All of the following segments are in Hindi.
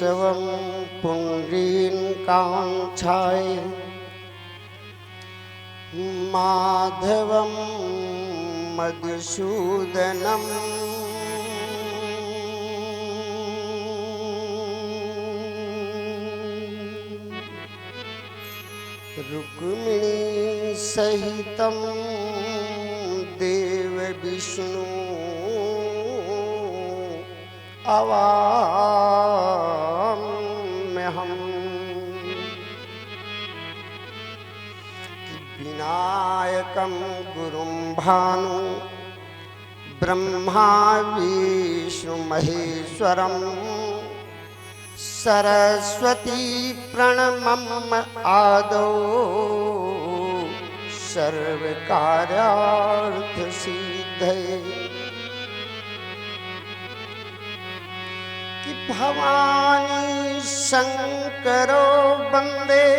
केशवं पुण्डरीकाक्षाय माधवं मधुसूदनं रुक्मिणी सहितं देव विष्णु अवाम्यहम् विनायकं गुरुं भानु ब्रह्मा विष्णु महेश्वरं सरस्वती प्रणमम् आदौ सर्वकार्यार्थ सिद्धये कि भवानी शंकरो वंदे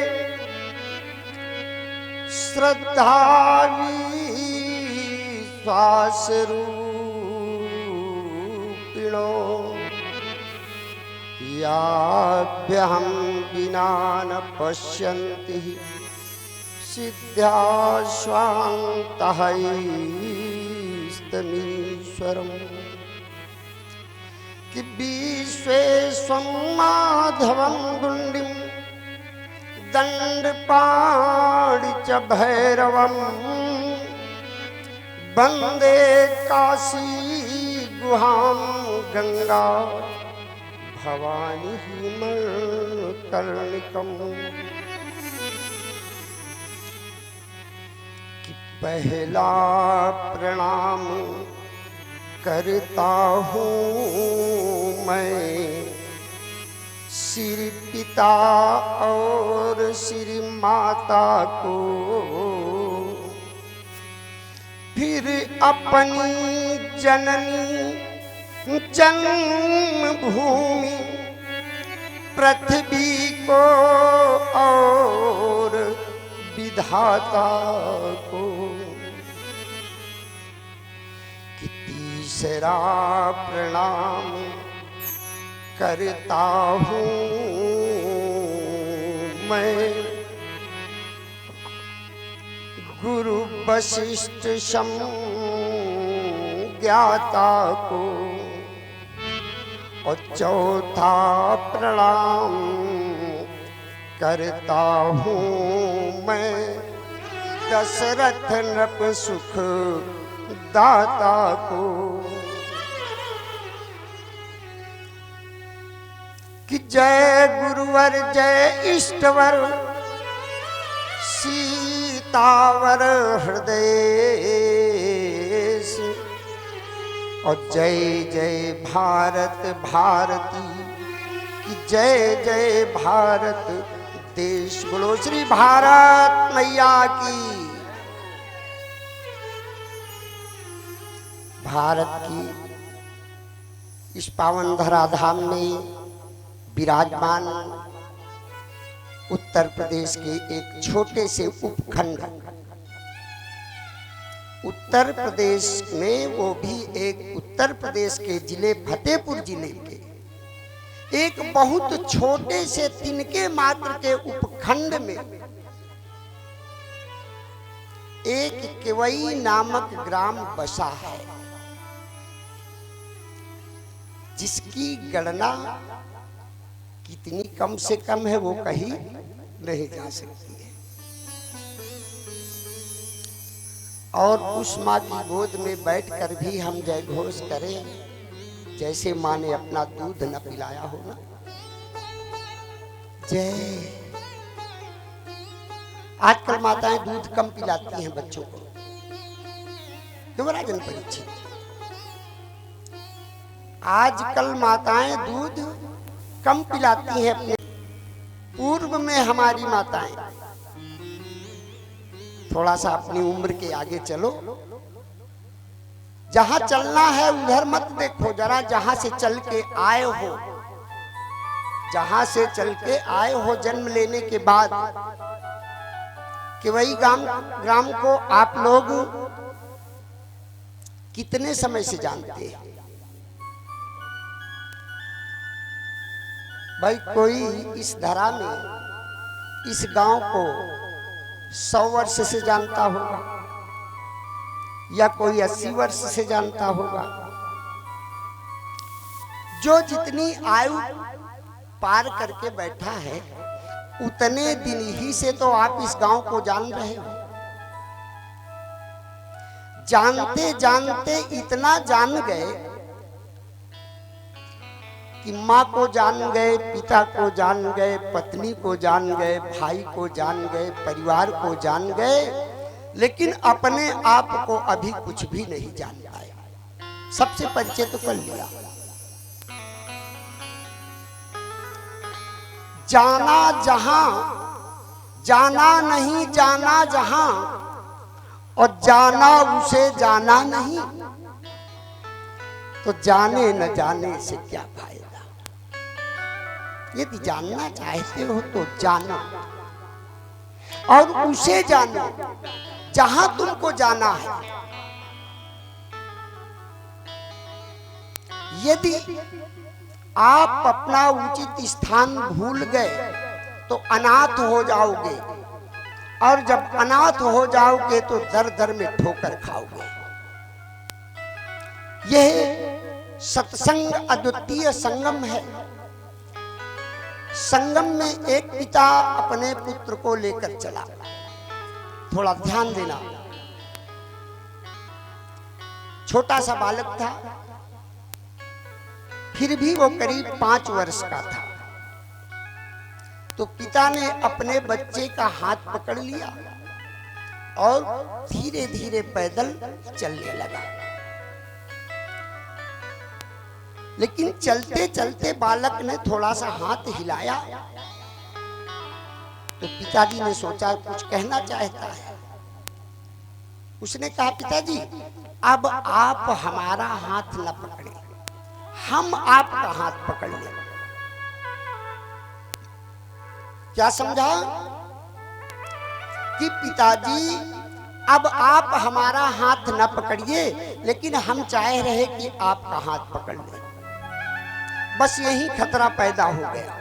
श्रद्धा विश्वासरूपिणो याभ्यहं विना न पश्यन्ति सिद्ध्याश्वान्तहैस्तमीश्वरम् कि विश्वेश्वं माधवं गुण्डिं दण्डपाणि च भैरवं वन्दे काशी गुहां गंगा भवानी मणिकर्णिकम् कि पहला प्रणाम करता हूँ मैं श्री पिता और श्री माता को, फिर अपनी जननी जन्मभूमि पृथ्वी को और विधाता को, तीसरा प्रणाम करता हूँ मैं गुरु वशिष्ठ ज्ञाता को, और चौथा प्रणाम करता हूँ मैं दशरथ नृप सुख दाता को, कि जय गुरुवर जय इष्टवर सीतावर हृदय, और जय जय भारत भारती की जय जय भारत देश। बोलो श्री भारत मैया की। भारत की इस पावन धराधाम में विराजमान उत्तर प्रदेश के एक छोटे से उपखंड, उत्तर प्रदेश में, वो भी एक उत्तर प्रदेश के जिले फतेहपुर जिले के एक बहुत छोटे से तिनके मात्र के उपखंड में एक केवई नामक ग्राम बसा है, जिसकी गणना कितनी कम से कम है वो कहीं नहीं जा सकती है। और उस माँ की गोद में बैठकर भी हम जय घोष करें जैसे माँ ने अपना दूध न पिलाया हो ना। जय। आजकल माताएं दूध कम पिलाती हैं बच्चों को, क्यों राजन परीक्षित? आजकल माताएं दूध कम पिलाती हैं अपने। पूर्व में हमारी माताएं, थोड़ा सा अपनी उम्र के आगे चलो, जहां चलना है उधर मत देखो, जरा जहां से चल के आए हो, जहां से चल के आए हो जन्म लेने के बाद, कि वही ग्राम को आप लोग कितने समय से जानते हैं? भाई कोई इस धरा में इस गांव को 100 वर्ष से जानता होगा या कोई 80 वर्ष से जानता होगा। जो जितनी आयु पार करके बैठा है उतने दिन ही से तो आप इस गांव को जान रहे हो। जानते जानते इतना जान गए कि माँ को जान गए, पिता को जान गए, पत्नी को जान गए, भाई को जान गए, परिवार को जान गए, लेकिन अपने आप को अभी कुछ भी नहीं जान पाए। सबसे परिचय तो कर लिया। जाना जहां, जाना नहीं जाना जहां, और जाना उसे जाना नहीं, तो जाने न जाने से क्या फायदा। यदि जानना चाहते हो तो जानो और उसे जानो जहां तुमको जाना है। यदि आप अपना उचित स्थान भूल गए तो अनाथ हो जाओगे, और जब अनाथ हो जाओगे तो दर दर में ठोकर खाओगे। यह सत्संग अद्वितीय संगम है। संगम में एक पिता अपने पुत्र को लेकर चला। थोड़ा ध्यान देना, छोटा सा बालक था, फिर भी वो करीब 5 वर्ष का था। तो पिता ने अपने बच्चे का हाथ पकड़ लिया और धीरे धीरे पैदल चलने लगा। लेकिन चलते चलते बालक ने थोड़ा सा हाथ हिलाया तो पिताजी ने सोचा कुछ कहना चाहता है। उसने कहा, पिताजी अब आप हमारा हाथ न पकड़े, हम आपका हाथ पकड़ लें। क्या समझा कि पिताजी अब आप हमारा हाथ न पकड़िए, लेकिन हम चाह रहे कि आपका हाथ पकड़ लें। बस यही खतरा पैदा हो गया।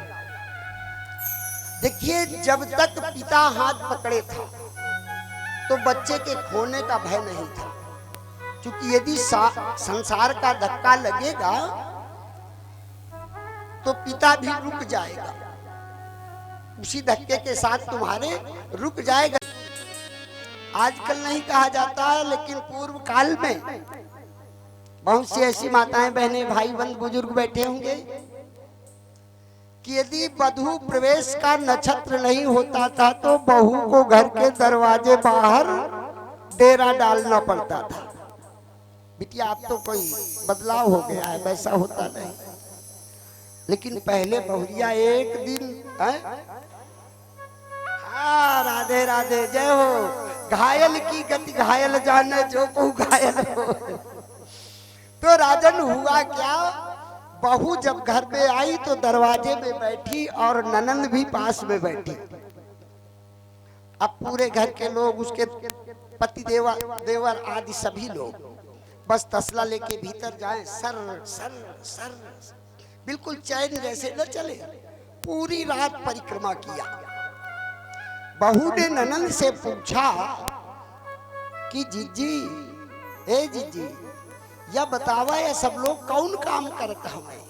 देखिए, जब तक पिता हाथ पकड़े था तो बच्चे के खोने का भय नहीं था, क्योंकि यदि संसार का धक्का लगेगा तो पिता भी रुक जाएगा, उसी धक्के के साथ तुम्हारे रुक जाएगा। आजकल नहीं कहा जाता है, लेकिन पूर्व काल में बहुत सी ऐसी माताएं, बहनें, भाई बंद, बुजुर्ग बैठे होंगे कि यदि वधू प्रवेश का नक्षत्र नहीं होता था तो बहू को घर के दरवाजे बाहर डेरा डालना पड़ता था। बिटिया अब तो कोई बदलाव हो गया है, वैसा होता नहीं। लेकिन पहले बहुरिया एक दिन राधे राधे, जय हो, घायल की गति घायल जाने जो को घायल हो। तो राजन हुआ क्या, बहू जब घर में आई तो दरवाजे में बैठी और ननंद भी पास में बैठी। अब पूरे घर के लोग, उसके पति देवर आदि सभी लोग बस तसला लेके भीतर जाए, सर सर सर, बिल्कुल चैन जैसे न चले। पूरी रात परिक्रमा किया। बहू ने ननंद से पूछा कि जीजी, ए जीजी, या बतावा ये सब लोग कौन काम करता हमें?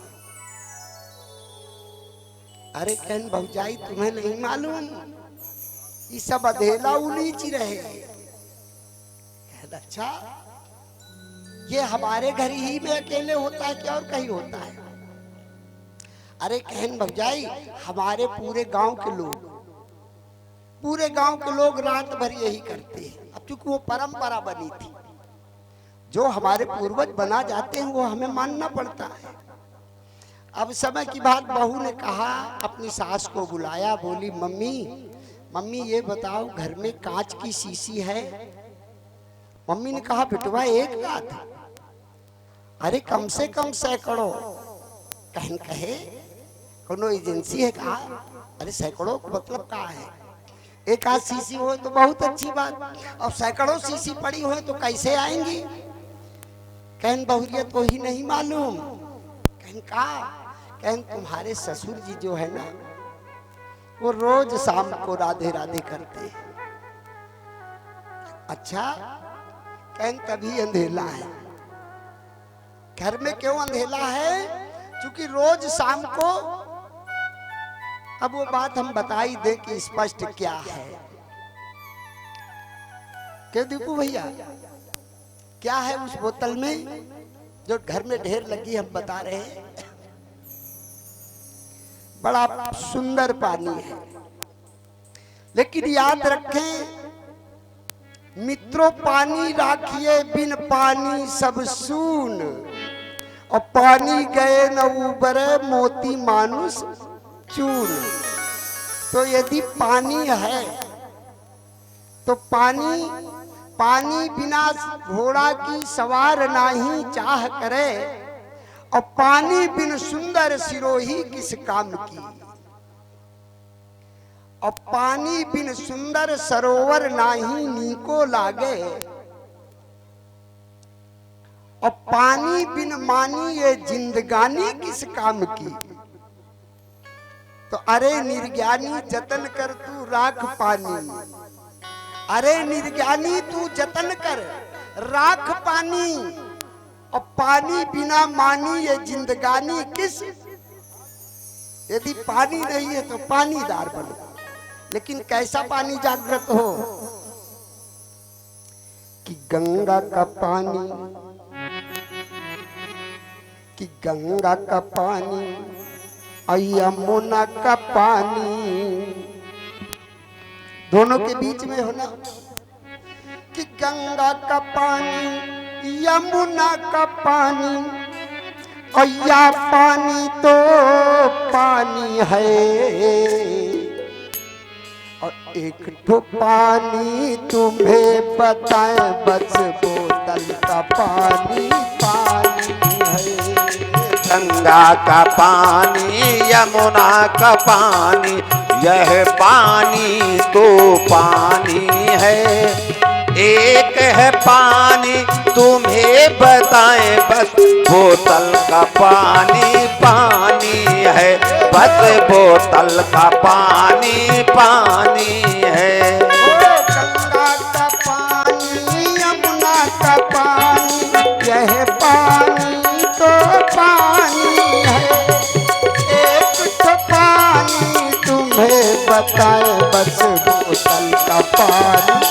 अरे कहन भौजाई, तुम्हें नहीं मालूम, ये सब अधेला उलीच रहे। अच्छा, ये हमारे घर ही में अकेले होता है क्या और कहीं होता है? अरे कहन भौजाई, हमारे पूरे गांव के लोग रात भर यही करते हैं। अब चूंकि वो परंपरा बनी थी, जो हमारे पूर्वज बना जाते हैं वो हमें मानना पड़ता है। अब समय की बात, बहू ने कहा, अपनी सास को बुलाया, बोली, मम्मी ये बताओ घर में कांच की शीशी है? मम्मी ने कहा, बेटवा एक बात। अरे कम से कम सैकड़ों। कहन कहे, कोनो एजेंसी है? कहा, अरे सैकड़ों मतलब क्या है? एक आध शीशी हो तो बहुत अच्छी बात, और सैकड़ों शीशी पड़ी हो तो कैसे आएंगी? कहन बहुरियत को ही नहीं मालूम। कहन कहें तुम्हारे ससुर जी जो है ना वो रोज शाम को राधे राधे करते हैं। अच्छा, कहें तभी अंधेला है। घर में क्यों अंधेला है? क्योंकि रोज शाम को, अब वो बात हम बता ही दे कि स्पष्ट क्या है। क्यों दीपू भैया, क्या है उस बोतल में जो घर में ढेर लगी? हम बता रहे हैं बड़ा सुंदर पानी है, लेकिन याद रखें मित्रों, पानी राखिए बिन पानी सब सून, और पानी गए न उबरे मोती मानुष चून। तो यदि पानी है तो पानी बिना घोड़ा की सवार नाही चाह करे, और पानी बिन सुंदर सिरोही किस काम की। और पानी बिन सुंदर सरोवर नाही नीको लागे, और पानी बिन मानी ये जिंदगानी किस काम की। तो अरे निर्ज्ञानी जतन कर तू राख पानी, अरे निर्ज्ञानी तू जतन कर राख पानी, और पानी बिना मानी ये जिंदगानी किस। यदि पानी नहीं है तो पानीदार बनो, लेकिन कैसा पानी जागृत हो कि गंगा का पानी, कि गंगा का पानी और यमुना का पानी, दोनों के बीच में हो ना, कि गंगा का पानी यमुना का पानी, और या पानी तो पानी है। और एक ठो पानी तुम्हें बताए बस बोतल का पानी पानी है। गंगा का पानी यमुना का पानी, यह पानी तो पानी है। एक है पानी तुम्हें बताएं बस बोतल का पानी पानी है, बस बोतल का पानी पानी है। गंगा का पानी यमुना का पानी, यह पानी तो पानी है। एक तो पानी तुम्हें बताए बस बोतल का पानी।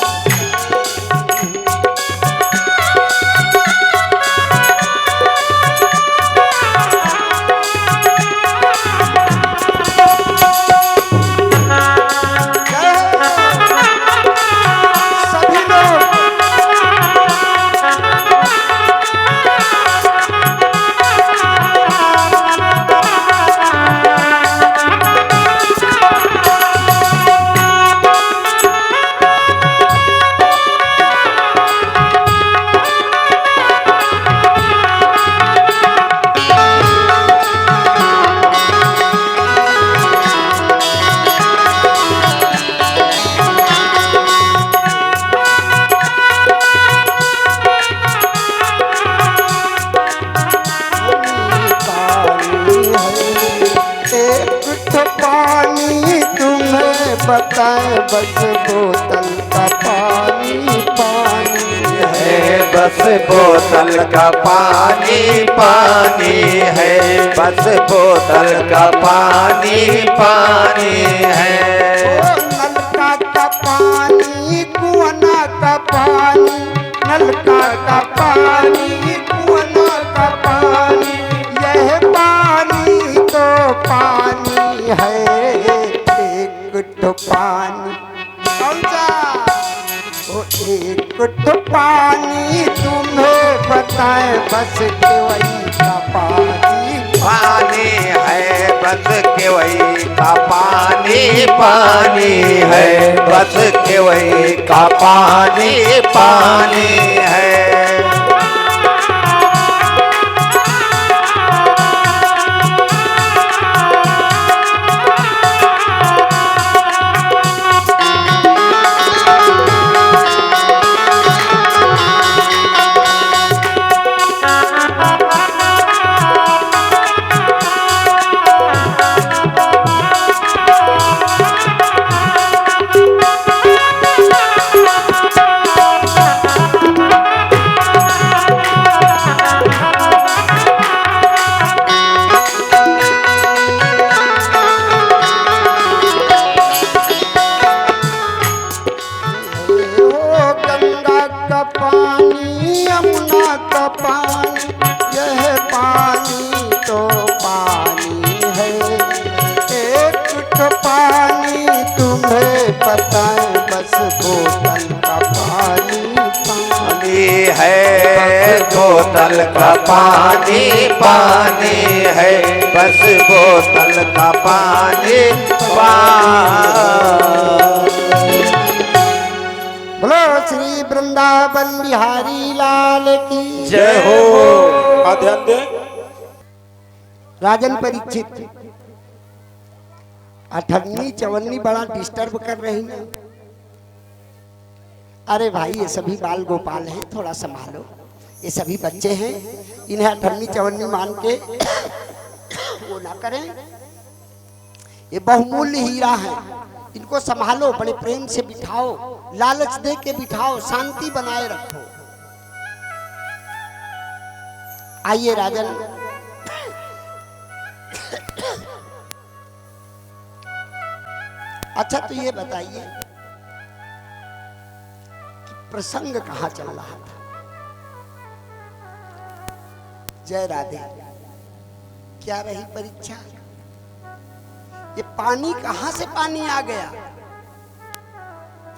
बताए बस बोतल का पानी पानी है, बस बोतल का पानी पानी है, बस बोतल का पानी पानी है। नलका का पानी कुआं का पानी, नलका का पानी कुआं का पानी, यह पानी तो पानी है। तो पानी समझा, वो एक तो पानी तुम्हें बताए बस केवई का पानी पानी है, बस केवई का पानी पानी है, बस केवई का पानी पानी है। बोतल का पानी पानी है, बस बोतल का पानी पानी। बोलो श्री वृंदावन बिहारी लाल की जय हो। ध्यान दे। राजन परीक्षित 58 54 बड़ा डिस्टर्ब कर रही ना। अरे भाई ये सभी बाल गोपाल हैं, थोड़ा संभालो। ये सभी बच्चे हैं, इन्हें 58 54 मान के वो ना करें। ये बहुमूल्य हीरा है, इनको संभालो, बड़े प्रेम से बिठाओ, लालच दे के बिठाओ, शांति बनाए रखो। आइए राजन, अच्छा तो ये बताइए कि प्रसंग कहाँ चल रहा था? जय राधे। क्या रही परीक्षा? ये पानी कहाँ से पानी आ गया?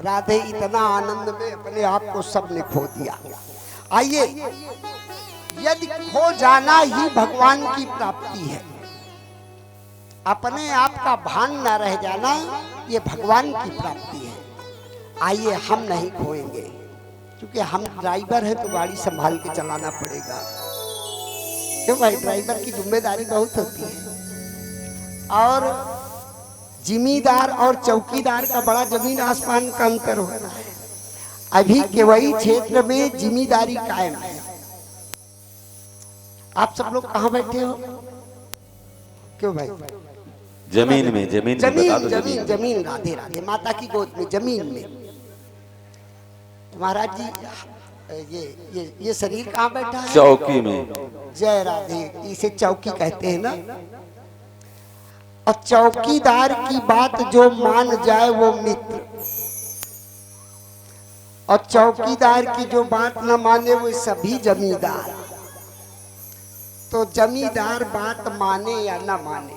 राधे इतना आनंद में अपने आप को सबने खो दिया। आइए, यदि खो जाना ही भगवान की प्राप्ति है, अपने आप का भान न रह जाना ये भगवान की प्राप्ति है। आइए हम नहीं खोएंगे, क्योंकि हम ड्राइवर हैं तो गाड़ी संभाल के चलाना पड़ेगा। क्यों भाई, ड्राइवर की जिम्मेदारी बहुत होती है। और जिम्मेदार और चौकीदार का बड़ा जमीन आसमान का अंतर हो रहा है। अभी केवई क्षेत्र में जिम्मेदारी कायम है। आप सब लोग कहाँ बैठे हो? क्यों भाई? जमीन में, जमीन में बता दो। जमीन जमीन राधे राधे, माता की गोद में, जमीन में। महाराज जी ये शरीर कहाँ बैठा है? चौकी में। जय राधे। इसे चौकी कहते हैं ना। और चौकीदार की बात जो मान जाए वो मित्र, और चौकीदार की जो बात न माने वो सभी जमींदार। तो जमींदार बात माने या न माने,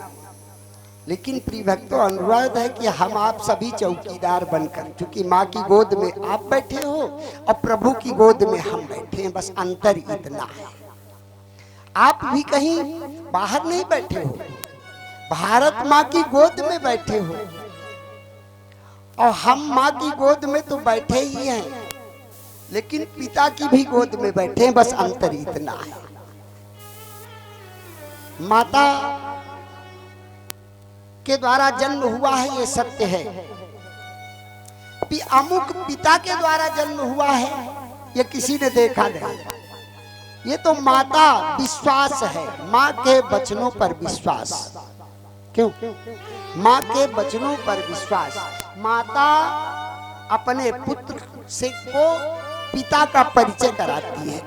लेकिन प्रिय भक्तों अनुरोध है कि हम आप सभी चौकीदार बनकर, क्योंकि माँ की गोद में आप बैठे हो और प्रभु की गोद में हम बैठे हैं, बस अंतर इतना है। आप भी कहीं बाहर नहीं बैठे हो, भारत माँ की गोद में बैठे हो, और हम माँ की गोद में तो बैठे ही हैं, लेकिन पिता की भी गोद में बैठे हैं, बस अंतर इतना है। माता के द्वारा जन्म हुआ है ये सत्य है, कि अमुक पिता के द्वारा जन्म हुआ है ये किसी ने देखा नहीं। ये तो माता विश्वास है, माँ के वचनों पर विश्वास। क्यों? माँ के वचनों पर विश्वास। माता अपने पुत्र से को पिता का परिचय कराती है,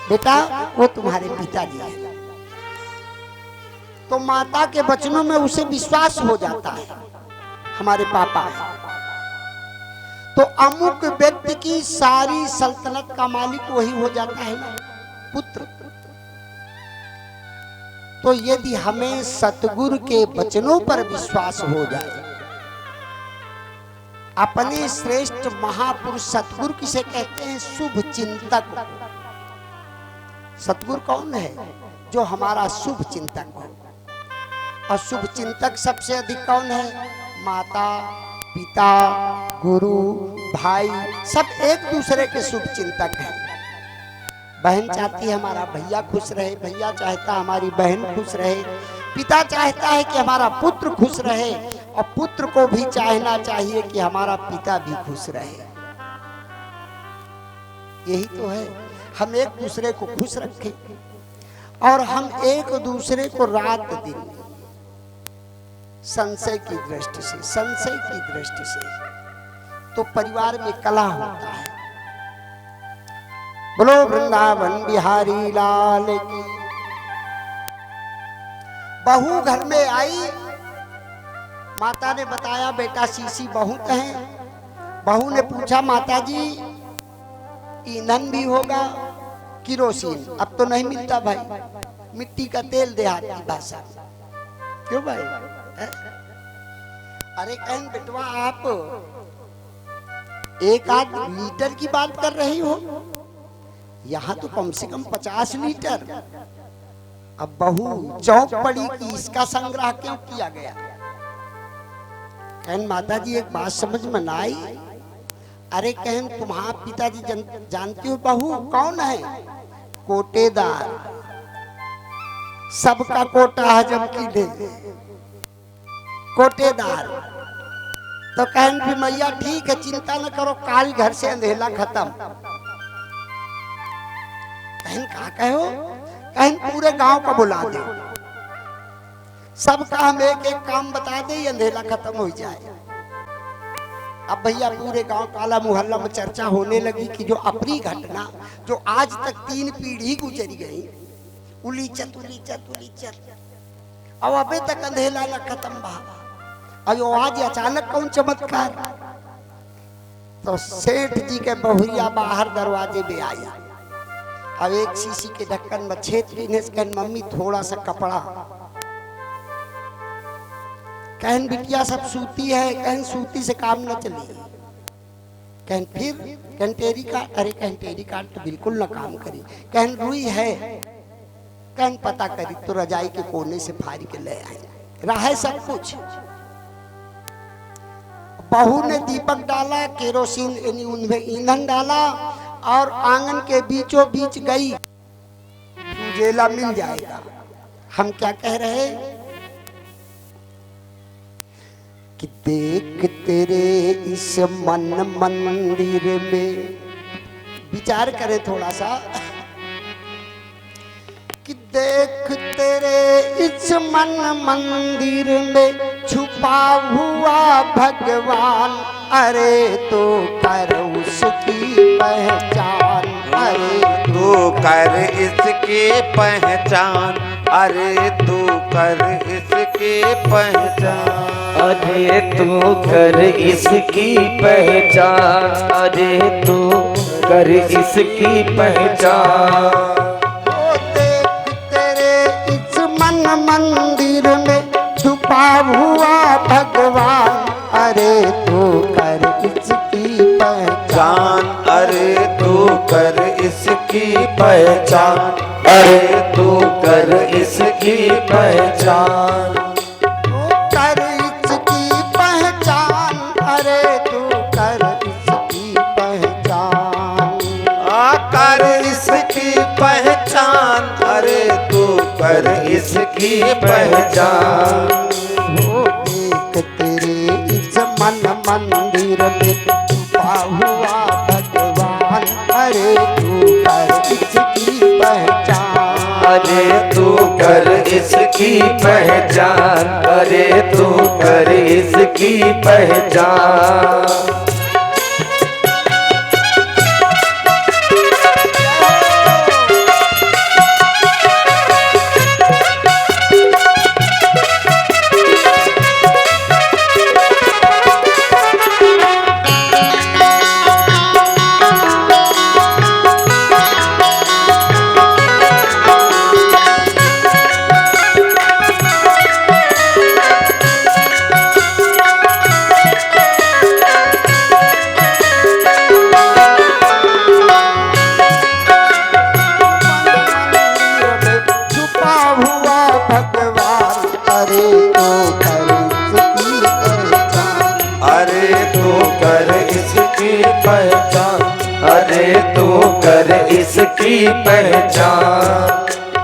बेटा वो तुम्हारे पिताजी हैं। तो माता के वचनों में उसे विश्वास हो जाता है, हमारे पापा है। तो अमुक व्यक्ति की सारी सल्तनत का मालिक वही हो जाता है ना, पुत्र। तो यदि हमें सतगुरु के वचनों पर विश्वास हो जाए, अपने श्रेष्ठ महापुरुष सतगुरु किसे कहते हैं? शुभ चिंतक। सतगुरु कौन है? जो हमारा शुभ चिंतक हो। और शुभ चिंतक सबसे अधिक कौन है? माता, पिता, गुरु, भाई, सब एक दूसरे के शुभ चिंतक हैं। बहन चाहती है हमारा भैया खुश रहे, भैया चाहता हमारी बहन खुश रहे, पिता चाहता है कि हमारा पुत्र खुश रहे, और पुत्र को भी चाहना चाहिए कि हमारा पिता भी खुश रहे। यही तो है, हम एक दूसरे को खुश रखें, और हम एक दूसरे को रात दिन संशय की दृष्टि से तो परिवार में कला होता है। बोलो वृंदावन बिहारी लाल की। बहू घर में आई, माता ने बताया बेटा सीसी बहुत है। बहू ने पूछा माता जी ईंधन भी होगा? किरोसिन अब तो नहीं मिलता भाई, मिट्टी का तेल देहाती भाषा। क्यों भाई? अरे कहीं बेटवा आप 1 आध लीटर की बात कर रही हो, यहाँ तो कम से कम 50 लीटर। अब बहू चौंक पड़ी कि इसका संग्रह क्यों किया गया। कहन माता जी एक बात समझ में ना आई। अरे कहन तुम्हारा पिताजी जानती हो बहू कौन है? कोटेदार। सबका कोटा हजम की दे कोटेदार। तो कहन भी मैया ठीक है चिंता न करो, काल घर से अंधेला खत्म। कहन कहा कहो? कहन पूरे गांव का बुला दे, सबका हम एक एक काम बता दे, अंधेला खत्म हो जाए। अब भैया पूरे गांव काला मुहल्ला में चर्चा होने लगी कि जो अपनी घटना जो आज तक 3 पीढ़ी गुजरी गई, उलीचत उलीचत उलीचत अब अबे तक अंधेला न खत्म बा। अयो आज अचानक कौन चमत्कार। तो सेठ जी के बहुरिया बाहर दरवाजे में आया। अब एक शीशी के ढक्कन में छेद ने कहन मम्मी थोड़ा सा कपड़ा। कहन बिटिया सब सूती है। कहन सूती से काम न चली। कहन फिर कहन टेरी काट। अरे कहन टेरी काट तो बिल्कुल न काम करी। कहन रुई है। कहन पता करी तो रजाई के कोने से फाड़ के ले आए, रहा सब कुछ। बहू ने दीपक डाला, केरोसिन यानी उनमें ईंधन डाला और आंगन के बीचों बीच गई। उजेला मिल जाएगा। हम क्या कह रहे कि देख तेरे इस मन मंदिर में, विचार करें थोड़ा सा कि देख तेरे इस मन मंदिर में छुपा हुआ भगवान। अरे तो कर उसकी पहचान। अरे तू कर इसकी पहचान। अरे तू कर इसकी पहचान। अरे तू कर इसकी पहचान। अरे तू कर इसकी पहचान। मंदिर में छुपा हुआ भगवान। अरे तू कर इसकी पहचान। अरे तू कर इसकी पहचान। अरे तू कर इसकी पहचान। कर इसकी पहचान। अरे तू कर इसकी पहचान। कर इसकी पहचान। अरे तू कर इसकी पहचान। हो देख तेरे इस मन मंदिर में छुपा हुआ भगवान। अरे तू कर इसकी पहचान। अरे तू कर इसकी पहचान। अरे तू कर इसकी पहचान। अरे तू कर इसकी पहचान।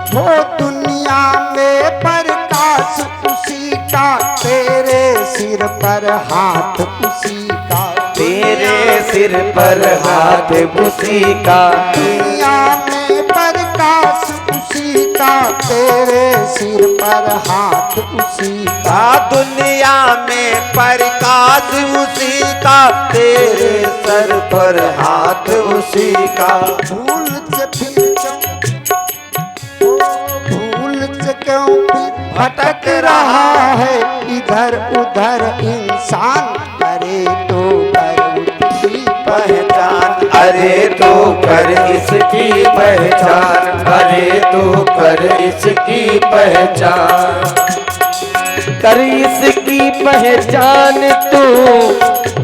हो दुनिया में प्रकाश उसी का, तेरे सिर पर हाथ उसी का। तेरे सिर पर हाथ उसी का। दुनिया में प्रकाश उसी का, तेरे सिर पर हाथ उसी का। दुनिया में प्रकाश उसी का, तेरे सर पर हाथ उसी का। भूल से फिर भूल से क्यों फिर भटक रहा है इधर उधर इंसान। अरे तो कर उसकी पहचान। अरे तो कर इसकी पहचान। अरे तो कर इसकी पहचान। कर इसकी पहचान तू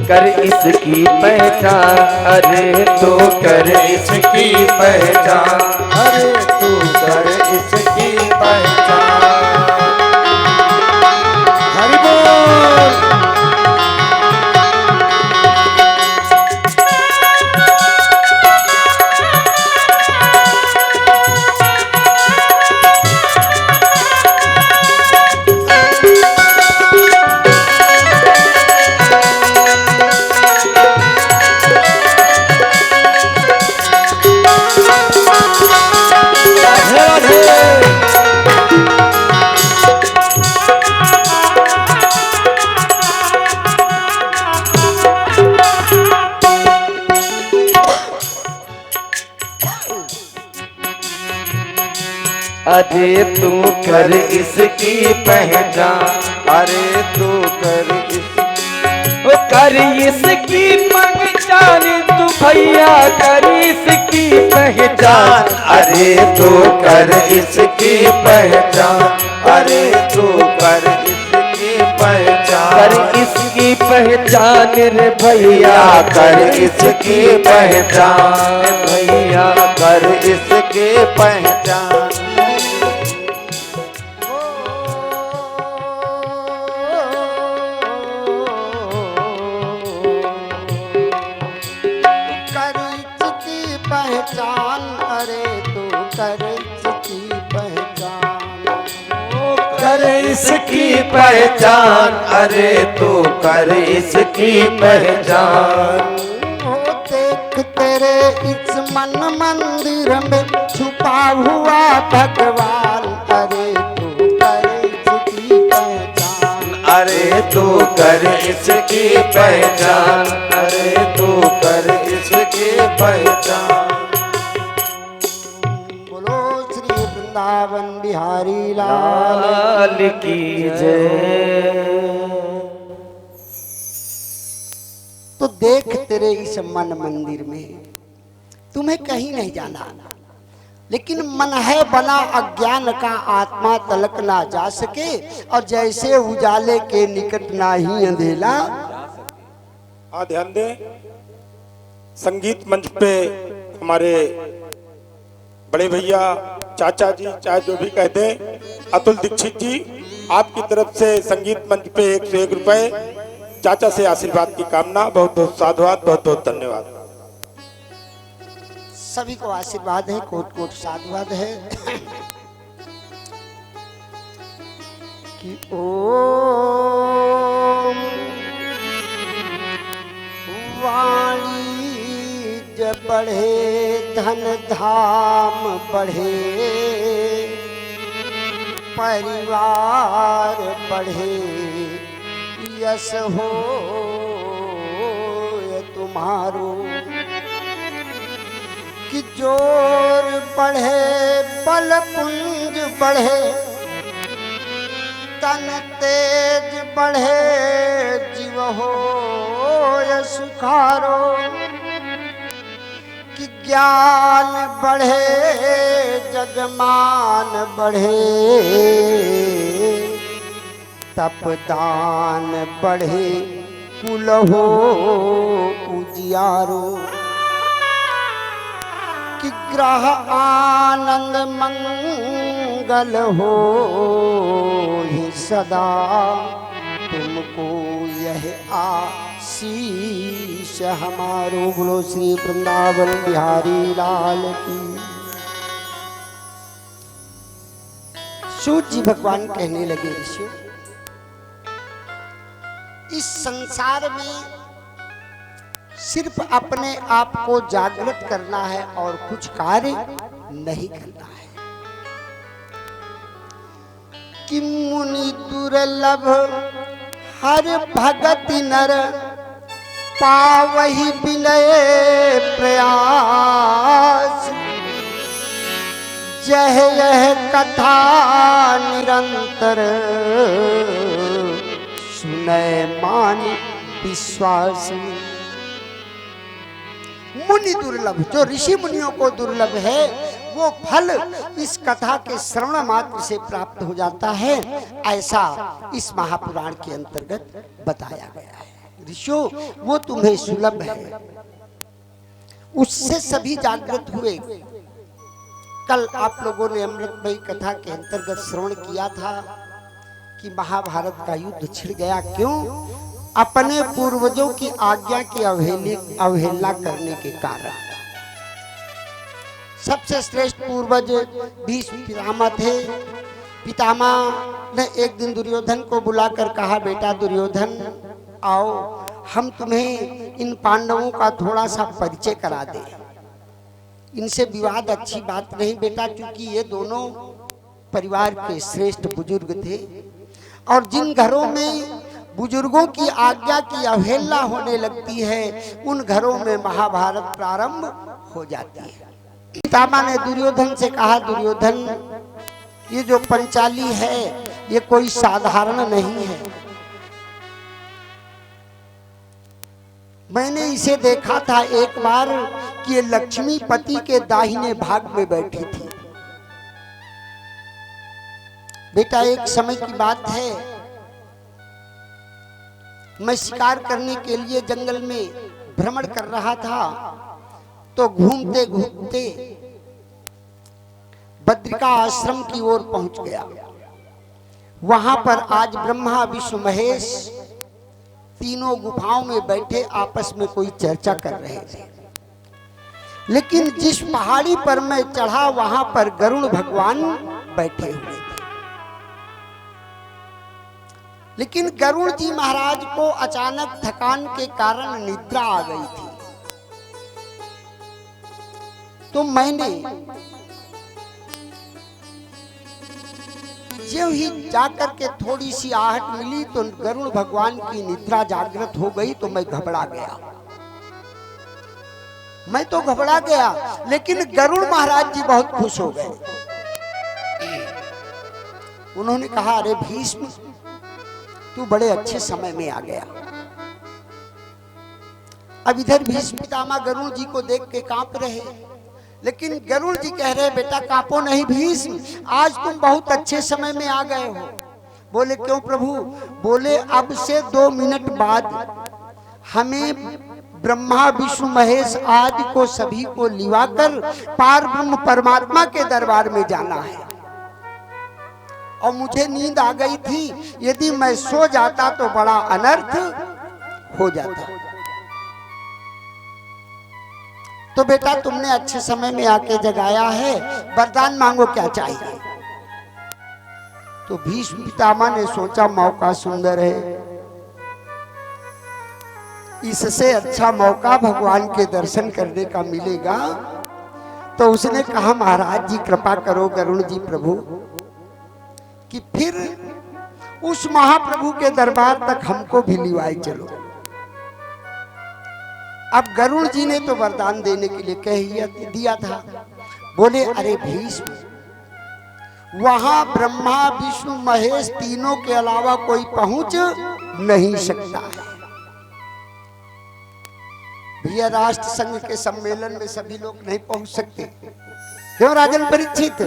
कर इसकी पहचान, अरे तू कर इसकी पहचान, अरे तू कर इसकी पहचान। हरि बोल। अरे तू कर इसकी पहचान, अरे तू कर इसकी पहचान, तू भैया कर इसकी पहचान, अरे तू कर इसकी पहचान, अरे तू कर इसकी पहचान, कर इसकी पहचान रे भैया, कर इसकी पहचान, भैया कर इसकी पहचान। पहचान, अरे तू कर इसकी पहचान, कर इसकी पहचान, अरे तू कर इसकी पहचान। हो देख तेरे इस मन मंदिर में छुपा हुआ भगवान, अरे तू कर इसकी पहचान, अरे तू कर इसकी पहचान, अरे तू कर इसकी पहचान। बोलो श्री वृंदावन बिहारी लाल लाल की जय। तो देख तेरे इस मन मंदिर में तुम्हें कहीं नहीं जाना, लेकिन मन है बना अज्ञान का, आत्मा तलक ना जा सके, और जैसे उजाले के निकट ना ही अंधेला। हाँ, ध्यान दें, संगीत मंच पे हमारे बड़े भैया, चाचा जी, चाहे जो भी कहते हैं, अतुल दीक्षित जी, आपकी तरफ से संगीत मंच पे 101 रुपए चाचा से आशीर्वाद की कामना। बहुत बहुत साधुवाद, बहुत बहुत धन्यवाद। सभी को आशीर्वाद है, कोट कोट साधुवाद है। कि ओम वाणी जब बढ़े धन धाम बढ़े, परिवार बढ़े, यश हो तुम्हारो, कि जोर बढ़े बल पुंज बढ़े, तन तेज बढ़े, जीव हो सुखारो, कि ज्ञान बढ़े जगमान बढ़े, तपदान बढ़े कुल हो उजियारो, कि ग्रह आनंद मंगल हो ही सदा, तुमको यह आशीष हमारो। बोलो श्री वृंदावन बिहारी लाल की। सूत जी भगवान कहने लगे, ऋषियों, इस संसार में सिर्फ अपने आप को जागृत करना है और कुछ कार्य नहीं करना है। कि मुनि दुर्लभ हर भगत नर, पावहि विलय प्रयास, जह यह कथा निरंतर, सुनय मान विश्वास। मुनि दुर्लभ, जो ऋषि मुनियों को दुर्लभ है, वो फल इस कथा के श्रवण मात्र से प्राप्त हो जाता है, ऐसा इस महापुराण के अंतर्गत बताया गया है। ऋषियों वो तुम्हें सुलभ है, उससे सभी जागृत हुए। कल आप लोगों ने अमृतमयी कथा के अंतर्गत श्रवण किया था कि महाभारत का युद्ध छिड़ गया। क्यों? अपने पूर्वजों की आज्ञा की अवहेलना करने के कारण। सबसे श्रेष्ठ पूर्वज भीष्म पितामह थे। पितामह ने एक दिन दुर्योधन को बुलाकर कहा, बेटा दुर्योधन आओ, हम तुम्हें इन पांडवों का थोड़ा सा परिचय करा दें। इनसे विवाद अच्छी बात नहीं बेटा, क्योंकि ये दोनों परिवार के श्रेष्ठ बुजुर्ग थे, और जिन घरों में बुजुर्गों की आज्ञा की अवहेलना होने लगती है उन घरों में महाभारत प्रारंभ हो जाती है। पितामह ने दुर्योधन से कहा, दुर्योधन ये जो पंचाली है ये कोई साधारण नहीं है। मैंने इसे देखा था एक बार कि ये लक्ष्मीपति के दाहिने भाग में बैठी थी। बेटा एक समय की बात है, मैं शिकार करने के लिए जंगल में भ्रमण कर रहा था, तो घूमते घूमते बद्रिका आश्रम की ओर पहुंच गया। वहां पर आज ब्रह्मा विष्णु महेश तीनों गुफाओं में बैठे आपस में कोई चर्चा कर रहे थे। लेकिन जिस पहाड़ी पर मैं चढ़ा वहां पर गरुड़ भगवान बैठे हुए थे। लेकिन गरुड़ जी महाराज को अचानक थकान के कारण निद्रा आ गई थी। तो मैंने जो ही जाकर के थोड़ी सी आहट मिली तो गरुड़ भगवान की निद्रा जागृत हो गई, तो मैं घबरा गया। मैं तो घबरा गया, लेकिन गरुड़ महाराज जी बहुत खुश हो गए। उन्होंने कहा, अरे भीष्म तू बड़े अच्छे समय में आ गया। अब इधर भीष्म पितामह गरुड़ जी को देख के कांप रहे, लेकिन गरुड़ जी कह रहे, बेटा कांपो नहीं भीष्म, आज तुम बहुत अच्छे समय में आ गए हो। बोले क्यों प्रभु? बोले अब से 2 मिनट बाद हमें ब्रह्मा विष्णु महेश आदि को सभी को लिवाकर पार ब्रह्म परमात्मा के दरबार में जाना है, और मुझे नींद आ गई थी। यदि मैं सो जाता तो बड़ा अनर्थ हो जाता। तो बेटा तुमने अच्छे समय में आके जगाया है, वरदान मांगो क्या चाहिए। तो भीष्म पितामह ने सोचा मौका सुंदर है, इससे अच्छा मौका भगवान के दर्शन करने का मिलेगा। तो उसने कहा, महाराज जी कृपा करो गरुड़ जी प्रभु कि फिर उस महाप्रभु के दरबार तक हमको भी लिवाए चलो। अब गरुड़ जी ने तो वरदान देने के लिए कह दिया था। बोले अरे भीष्म, वहां ब्रह्मा विष्णु महेश तीनों के अलावा कोई पहुंच नहीं सकता है। भैया राष्ट्र संघ के सम्मेलन में सभी लोग नहीं पहुंच सकते, क्यों राजन परीक्षित?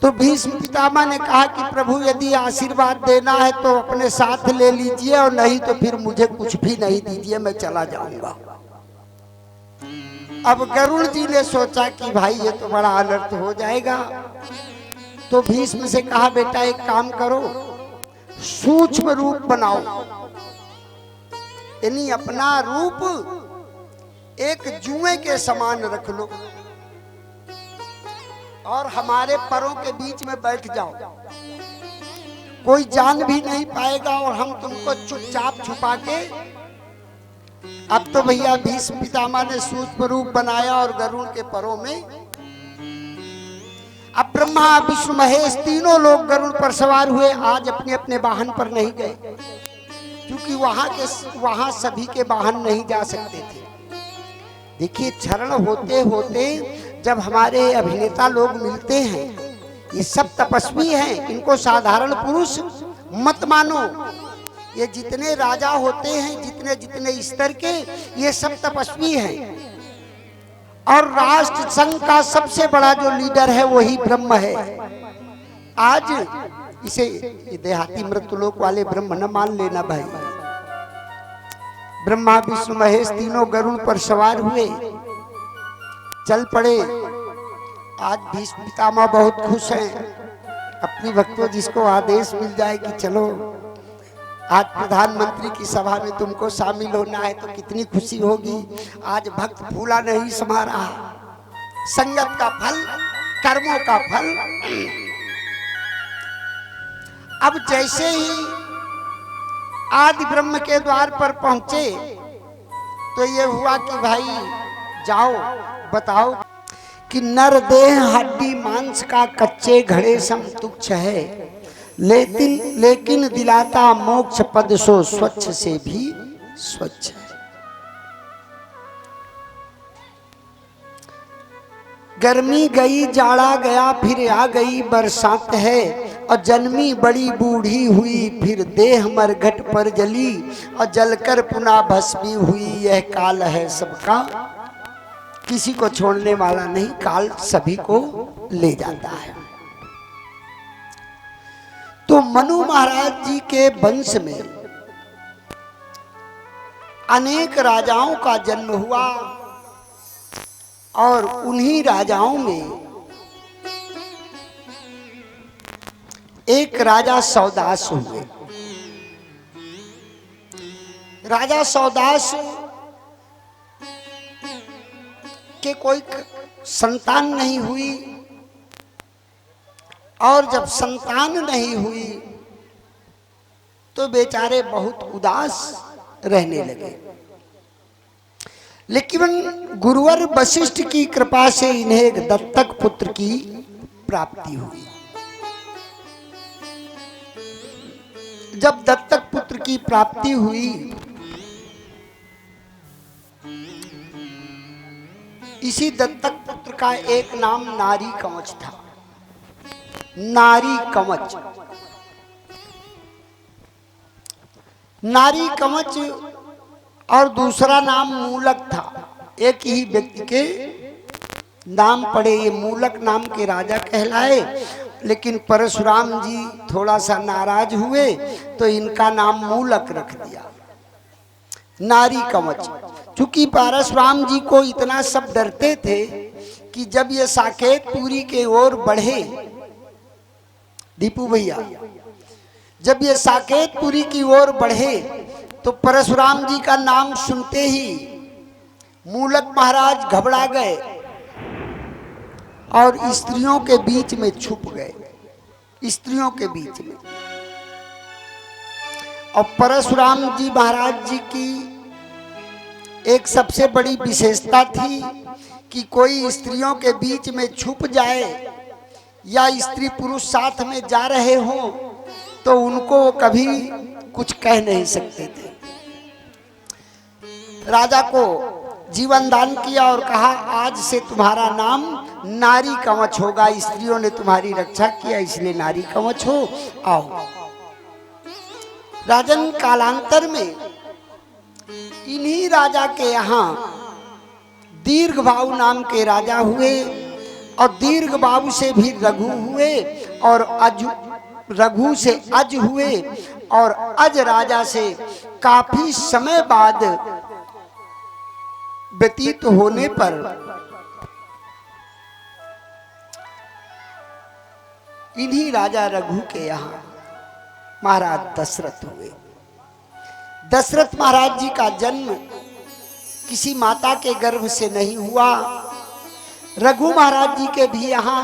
तो भीष्म पितामह ने कहा कि प्रभु यदि आशीर्वाद देना है तो अपने साथ ले लीजिए, और नहीं तो फिर मुझे कुछ भी नहीं दीजिए, मैं चला जाऊंगा। अब गरुड़ जी ने सोचा कि भाई ये तो बड़ा अनर्थ हो जाएगा। तो भीष्म से कहा, बेटा एक काम करो, सूक्ष्म रूप बनाओ, यानी अपना रूप एक जुए के समान रख लो और हमारे परों के बीच में बैठ जाओ। कोई जान भी नहीं पाएगा और हम तुमको चुपचाप छुपा के। अब तो भैया भीष्म पितामह ने सूक्ष्म रूप बनाया और गरुड़ के परों में। अब ब्रह्मा विष्णु महेश तीनों लोग गरुड़ पर सवार हुए। आज अपने अपने वाहन पर नहीं गए, क्योंकि वहां सभी के वाहन नहीं जा सकते थे। देखिए क्षरण होते होते जब हमारे अभिनेता लोग मिलते हैं, ये सब तपस्वी हैं, इनको साधारण पुरुष मत मानो। ये जितने राजा होते हैं, जितने जितने स्तर के, ये सब तपस्वी हैं। और राष्ट्र संघ का सबसे बड़ा जो लीडर है वही ब्रह्म है। आज इसे ये देहाती मृत्युलोक वाले ब्रह्म न मान लेना भाई। ब्रह्मा विष्णु महेश तीनों गरुड़ पर सवार हुए, चल पड़े। आज भीष्म पितामह बहुत खुश हैं, अपनी भक्तों जिसको आदेश मिल जाए कि चलो आज प्रधानमंत्री की सभा में तुमको शामिल होना है तो कितनी खुशी होगी। आज भक्त फूला नहीं समा रहा, संगत का फल, कर्मों का फल। अब जैसे ही आदि ब्रह्म के द्वार पर पहुंचे तो ये हुआ कि भाई जाओ बताओ कि नर देह हड्डी मांस का कच्चे घड़े सम तुच्छ है, लेकिन दिलाता मोक्ष पद सो स्वच्छ से भी स्वच्छ है। गर्मी गई जाड़ा गया फिर आ गई बरसात है, और जन्मी बड़ी बूढ़ी हुई फिर देह मरघट पर जली, और जलकर पुनः भस्मी हुई यह काल है सबका, किसी को छोड़ने वाला नहीं, काल सभी को ले जाता है। तो मनु महाराज जी के वंश में अनेक राजाओं का जन्म हुआ और उन्हीं राजाओं में एक राजा सौदास हुए। राजा सौदास के कोई संतान नहीं हुई, और जब संतान नहीं हुई तो बेचारे बहुत उदास रहने लगे। लेकिन गुरुवर वशिष्ठ की कृपा से इन्हें एक दत्तक पुत्र की प्राप्ति हुई। जब दत्तक पुत्र की प्राप्ति हुई, इसी दत्तक पुत्र का एक नाम नारी कवच था। नारी कवच, नारी कवच और दूसरा नाम मूलक था। एक ही व्यक्ति के नाम पड़े, ये मूलक नाम के राजा कहलाए। लेकिन परशुराम जी थोड़ा सा नाराज हुए तो इनका नाम मूलक रख दिया, नारी कवच। चूंकि परशुराम जी को इतना सब डरते थे कि जब ये साकेतपुरी के ओर बढ़े, दीपू भैया, जब ये साकेतपुरी की ओर बढ़े तो परशुराम जी का नाम सुनते ही मूलक महाराज घबरा गए और स्त्रियों के बीच में छुप गए, स्त्रियों के बीच में। और परशुराम जी महाराज जी की एक सबसे बड़ी विशेषता थी कि कोई स्त्रियों के बीच में छुप जाए या स्त्री पुरुष साथ में जा रहे हों तो उनको कभी कुछ कह नहीं सकते थे। राजा को जीवन दान किया और कहा आज से तुम्हारा नाम नारी कवच होगा, स्त्रियों ने तुम्हारी रक्षा किया इसलिए नारी कवच हो, आओ। राजन कालांतर में इन्हीं राजा के यहाँ दीर्घबाहु नाम के राजा हुए, और दीर्घबाहु से भी रघु हुए, और रघु से अज हुए, और अज राजा से काफी समय बाद व्यतीत होने पर इन्हीं राजा रघु के यहाँ महाराज दशरथ हुए। दशरथ महाराज जी का जन्म किसी माता के गर्भ से नहीं हुआ। रघु महाराज जी के भी यहाँ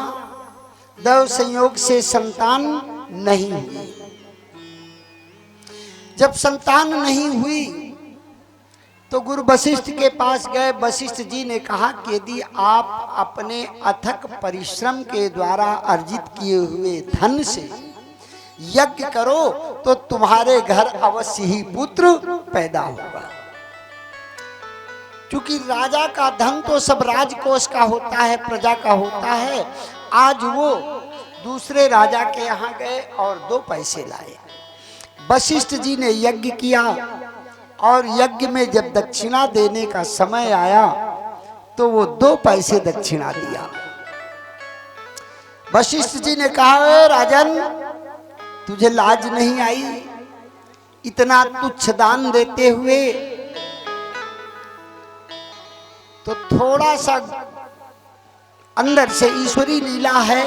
दैव संयोग से संतान नहीं हुई। जब संतान नहीं हुई तो गुरु वशिष्ठ के पास गए। वशिष्ठ जी ने कहा कि यदि आप अपने अथक परिश्रम के द्वारा अर्जित किए हुए धन से यज्ञ करो तो तुम्हारे घर अवश्य ही पुत्र पैदा होगा। क्योंकि राजा का धन तो सब राजकोष का होता है, प्रजा का होता है। आज वो दूसरे राजा के यहाँ गए और 2 पैसे लाए। वशिष्ठ जी ने यज्ञ किया और यज्ञ में जब दक्षिणा देने का समय आया तो वो 2 पैसे दक्षिणा दिया। वशिष्ठ जी ने कहा राजन तुझे लाज नहीं आई इतना तुच्छ दान देते हुए? तो थोड़ा सा अंदर से ईश्वरी लीला है।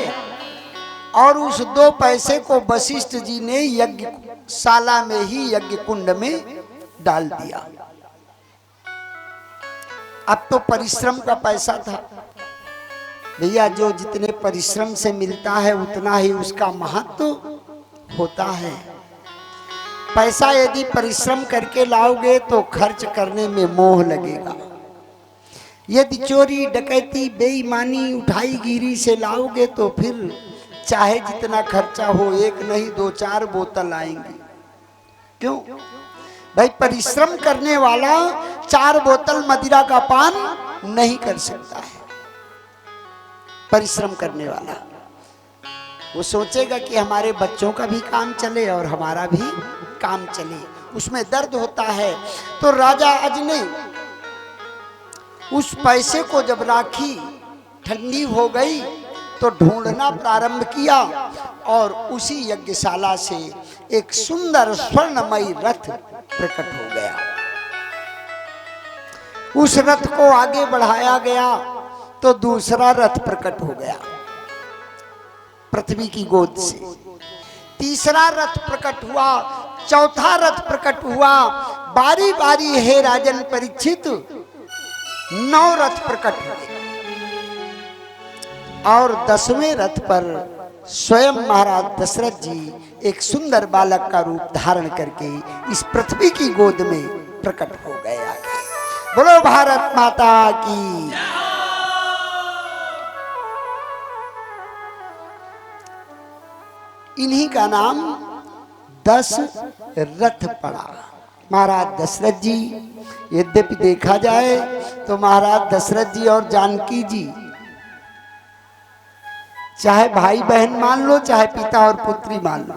और उस 2 पैसे को वशिष्ठ जी ने यज्ञशाला में ही यज्ञ कुंड में डाल दिया। अब तो परिश्रम का पैसा था भैया, जो जितने परिश्रम से मिलता है उतना ही उसका महत्व होता है। पैसा यदि परिश्रम करके लाओगे तो खर्च करने में मोह लगेगा। यदि चोरी डकैती बेईमानी उठाईगिरी से लाओगे तो फिर चाहे जितना खर्चा हो, 1 नहीं 2-4 बोतल आएंगी। क्यों भाई? परिश्रम करने वाला 4 बोतल मदिरा का पान नहीं कर सकता है। परिश्रम करने वाला वो सोचेगा कि हमारे बच्चों का भी काम चले और हमारा भी काम चले, उसमें दर्द होता है। तो राजा अज ने उस पैसे को जब राखी ठंडी हो गई तो ढूंढना प्रारंभ किया और उसी यज्ञशाला से एक सुंदर स्वर्णमयी रथ प्रकट हो गया। उस रथ को आगे बढ़ाया गया तो दूसरा रथ प्रकट हो गया पृथ्वी की गोद से। तीसरा रथ प्रकट हुआ, चौथा रथ प्रकट हुआ। बारी बारी हे राजन परीक्षित 9 रथ प्रकट हुए और 10वें रथ पर स्वयं महाराज दशरथ जी एक सुंदर बालक का रूप धारण करके इस पृथ्वी की गोद में प्रकट हो गए। आगे बोलो भारत माता की। इन्हीं का नाम 10 रथ पड़ा। महाराज दशरथ जी, यद्यपि देखा जाए तो महाराज दशरथ जी और जानकी जी चाहे भाई बहन मान लो, चाहे पिता और पुत्री मान लो,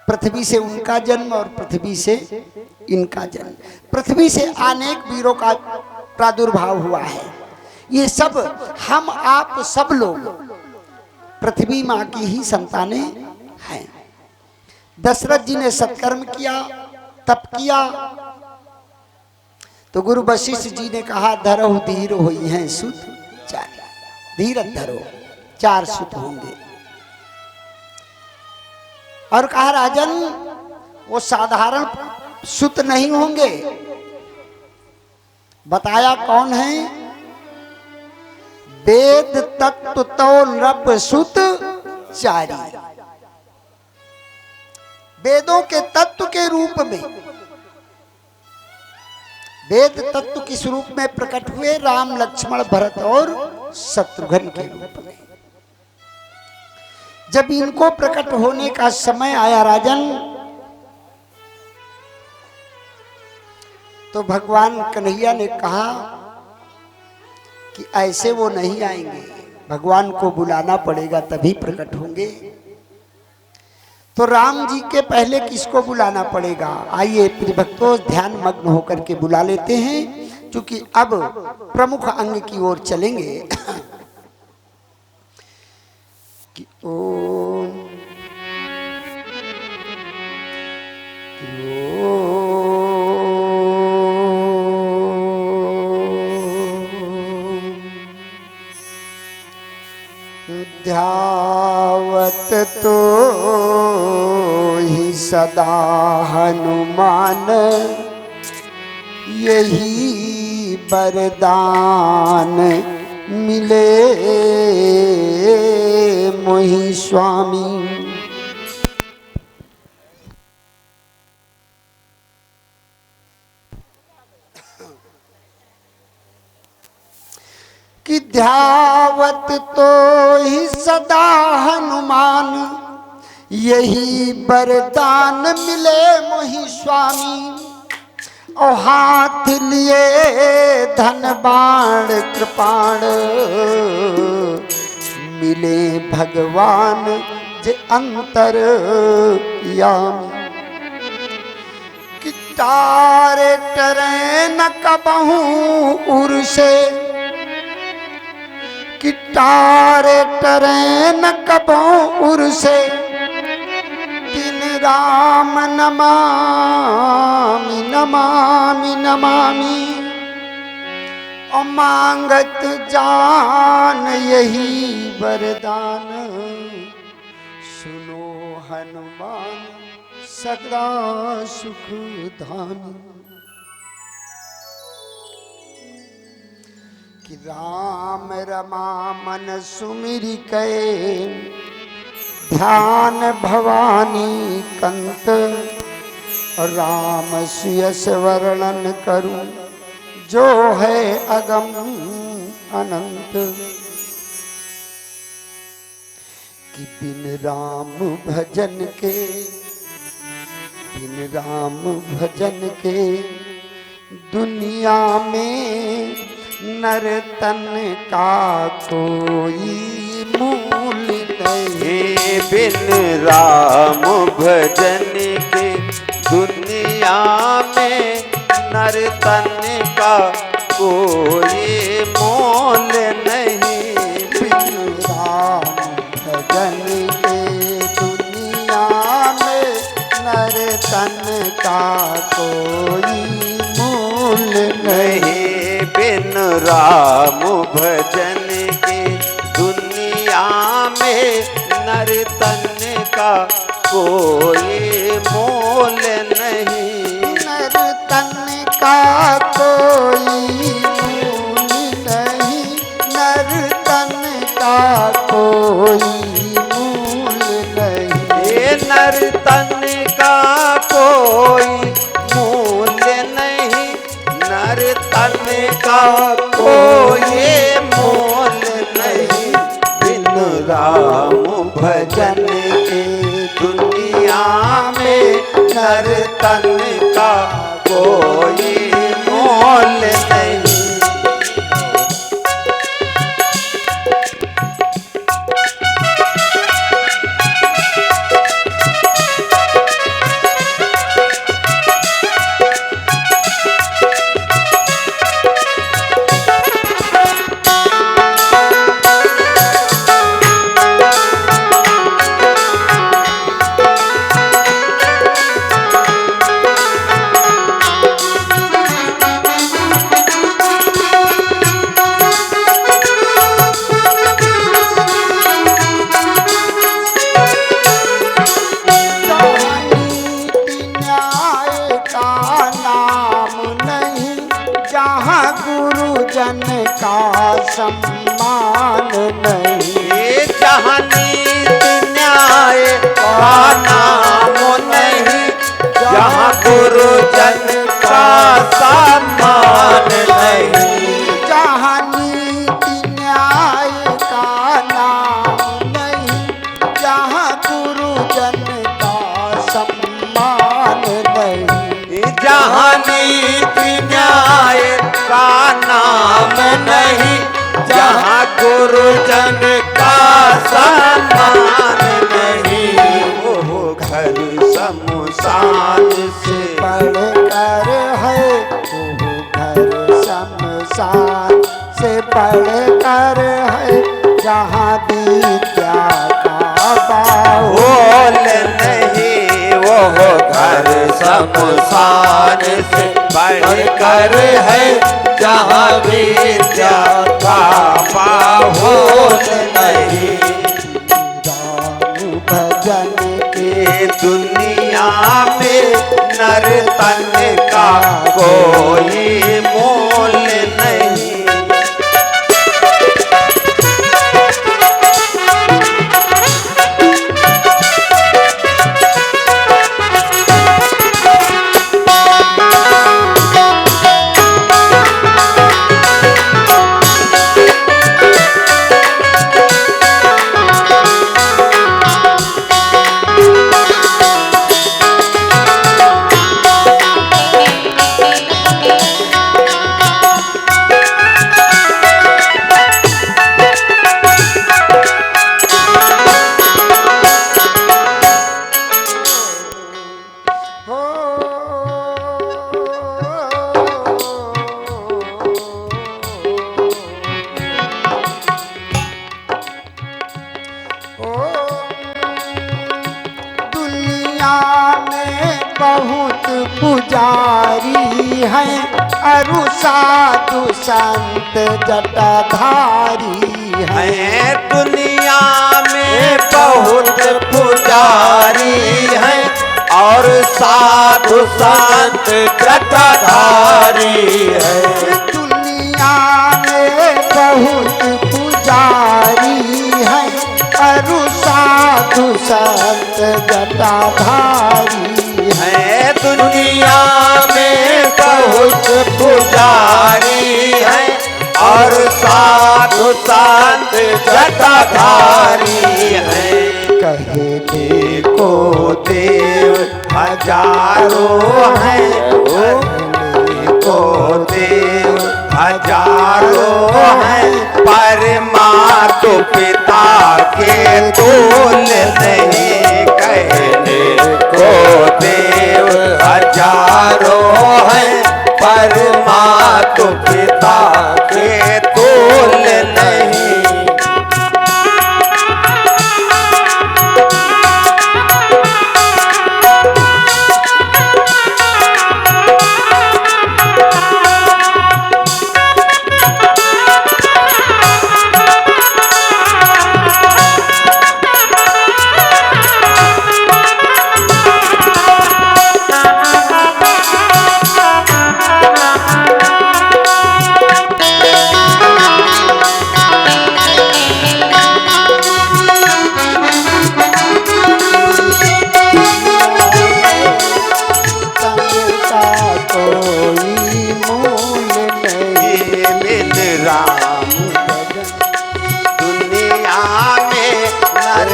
पृथ्वी से उनका जन्म और पृथ्वी से इनका जन्म, पृथ्वी से अनेक वीरों का प्रादुर्भाव हुआ है। ये सब हम आप सब लोग पृथ्वी माँ की ही संतानें हैं। दशरथ जी ने सत्कर्म किया, तप किया, तो गुरु वशिष्ठ जी ने कहा धरहु धीर होई हैं सुत 4, धीरज धरो 4 सुत होंगे। और कहा राजन वो साधारण सुत नहीं होंगे। बताया कौन है? वेद तत्व तो नृप सुत 4। वेदों के तत्व के रूप में, वेद तत्व किस रूप में प्रकट हुए? राम लक्ष्मण भरत और शत्रुघ्न के रूप में। जब इनको प्रकट होने का समय आया राजन, तो भगवान कन्हैया ने कहा कि ऐसे वो नहीं आएंगे, भगवान को बुलाना पड़ेगा तभी प्रकट होंगे। तो राम जी के पहले किसको बुलाना पड़ेगा? आइए प्रिय भक्तों ध्यान मग्न होकर के बुला लेते हैं, क्योंकि अब प्रमुख अंग की ओर चलेंगे। कि ओम ध्यावत तो ही सदा हनुमान, यही वरदान मिले मोहि स्वामी। कि ध्यावत तो ही सदा हनुमान, यही वरदान मिले मोहि स्वामी। और हाथ लिए धन बाण कृपाण, मिले भगवान जे अंतर यामी। कि तारे टरे न कबहू उर से, कि तारे ट्रेन कबों उर्से दिन राम नमामि नमामि नमामि और मांगत जान यही वरदान सुनो हनुमान सदा सुख धाम कि राम रमा मन सुमिर कै ध्यान भवानी कंत राम सुयस वर्णन करूं जो है अगम अनंत कि बिन राम भजन के दुनिया में नर तन का कोई मूल नहीं। बिन राम भजन के दुनिया में नर तन का कोई मोल नहीं। बिन राम भजन के दुनिया में नर तन का कोई मूल नहीं। बिन राम भजन के दुनिया में नर तन का कोई मोल नहीं। नर तन का कोई मूल नहीं। नर तन का कोई मूल नहीं। नर तन का कोई मूल नहीं। नर तन का कोई मोल नहीं। बिन राम भजन के दुनिया में नर तन का कोई मोल नहीं। गुरुजन का सम्मान नहीं। जहाँ नीति न्याय का नाम नहीं। जहाँ गुरुजन का सम्मान नहीं। जहाँ नीति न्याय का नाम नहीं। जहाँ गुरुजन का सम्मान नहीं। जहाँ नीति न्याय का नाम नहीं। जहाँ गुरुजन का सम्मान नहीं। वो घर शमशान से बढ़कर है। वो घर शमशान से बढ़कर है। जहाँ विद्या का बाहुल नहीं। वो घर शमशान से बढ़कर है। जहाँ विद्या का बाहुल नहीं। राम भजन के दुनिया में नर तन का कोई मोल नहीं। पुजारी हैं, अरु साधु संत जटाधारी हैं। है दुनिया में बहुत पुजारी हैं और साधु संत जटाधारी है। दुनिया में बहुत पुजारी हैं, अरु साधु संत जटाधारी हैं। है दुनिया में बहुत पुजारी हैं और साधु संत जटाधारी हैं। कहे देखो देव हजारों हैं, देखो देव हजारों हैं, पर माता पिता के तोल नहीं। कहने को देव हजारों हैं, पर माता पिता के तोल नहीं। दुनिया में नर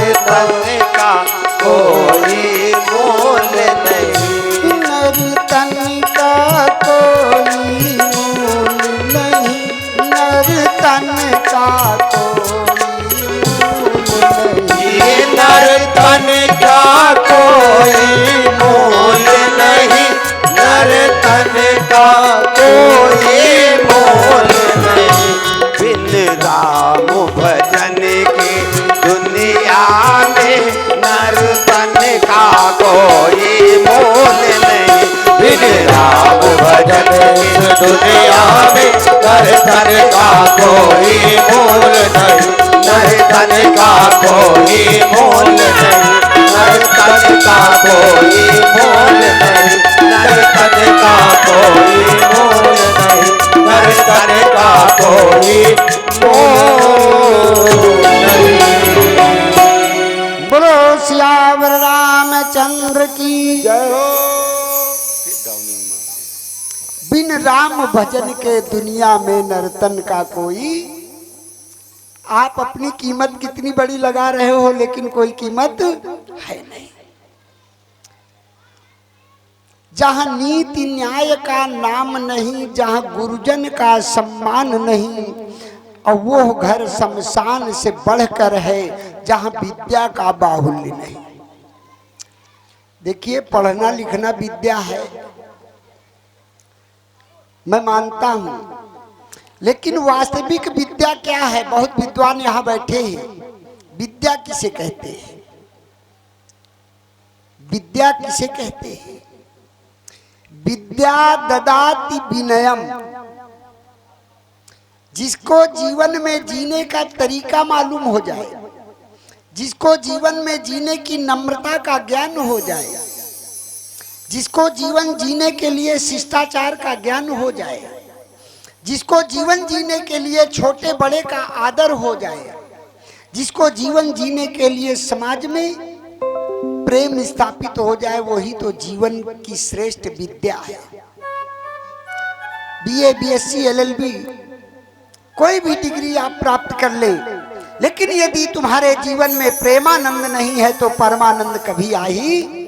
धन का कोई मोल नहीं, नर धन का कोई मोल नहीं, नर धन का कोई मोल नहीं, नर धन का कोई मोल नहीं, नर धन का कोई मोल नहीं। बोलो सियावर रामचंद्र की जय हो। बिन राम भजन के दुनिया में नर्तन का कोई। आप अपनी कीमत कितनी बड़ी लगा रहे हो, लेकिन कोई कीमत है नहीं। जहां नीति न्याय का नाम नहीं, जहां गुरुजन का सम्मान नहीं, और वो घर शमशान से बढ़कर है जहां विद्या का बाहुल्य नहीं। देखिए, पढ़ना लिखना विद्या है, मैं मानता हूं, लेकिन वास्तविक विद्या क्या है? बहुत विद्वान यहां बैठे हैं। विद्या किसे कहते हैं? विद्या किसे कहते हैं? विद्या ददाति विनयम। जिसको जीवन में जीने का तरीका मालूम हो जाए, जिसको जीवन में जीने की नम्रता का ज्ञान हो जाए, जिसको जीवन जीने के लिए शिष्टाचार का ज्ञान हो जाए, जिसको जीवन जीने के लिए छोटे बड़े का आदर हो जाए, जिसको जीवन जीने के लिए समाज में प्रेम स्थापित हो जाए, वही तो जीवन की श्रेष्ठ विद्या है। बीए, बीएससी, एलएलबी, कोई भी डिग्री आप प्राप्त कर ले, लेकिन यदि तुम्हारे जीवन में प्रेमानंद नहीं है तो परमानंद कभी आ ही।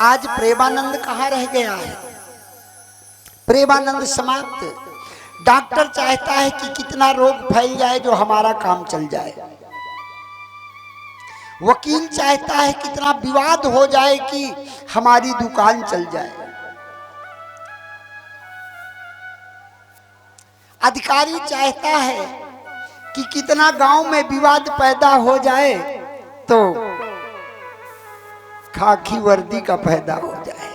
आज प्रेमानंद कहाँ रह गया है? प्रेमानंद समाप्त। डॉक्टर चाहता है कि कितना रोग फैल जाए जो हमारा काम चल जाए। वकील चाहता है कितना विवाद हो जाए कि हमारी दुकान चल जाए। अधिकारी चाहता है कि कितना गांव में विवाद पैदा हो जाए तो खाकी वर्दी का पैदा हो जाए।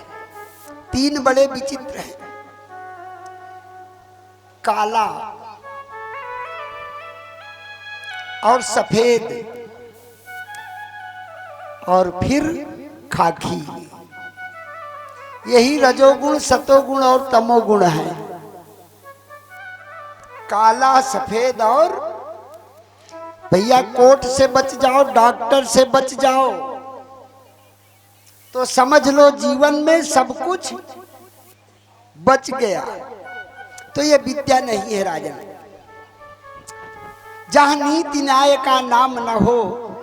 तीन बड़े विचित्र हैं, काला और सफेद और फिर खाकी। यही रजोगुण, सतोगुण और तमोगुण है। काला, सफेद और भैया कोर्ट से बच जाओ, डॉक्टर से बच जाओ तो समझ लो जीवन में सब कुछ बच गया। तो ये विद्या नहीं है राजन। जहां नीति न्याय का नाम न हो,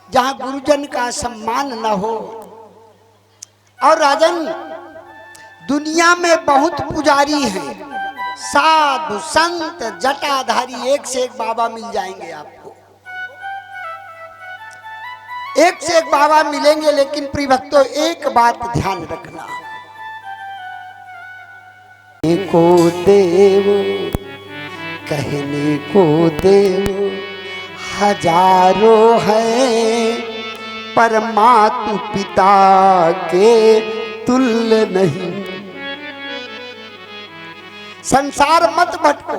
जहां गुरुजन का सम्मान न हो। और राजन, दुनिया में बहुत पुजारी हैं, साधु संत जटाधारी, एक से एक बाबा मिल जाएंगे आपको, एक से एक बाबा मिलेंगे। लेकिन प्रिय भक्तों, एक बात ध्यान रखना, को देव कहने को देव हजारों हैं, परमात्मा पिता के तुल्य नहीं। संसार मत भटको,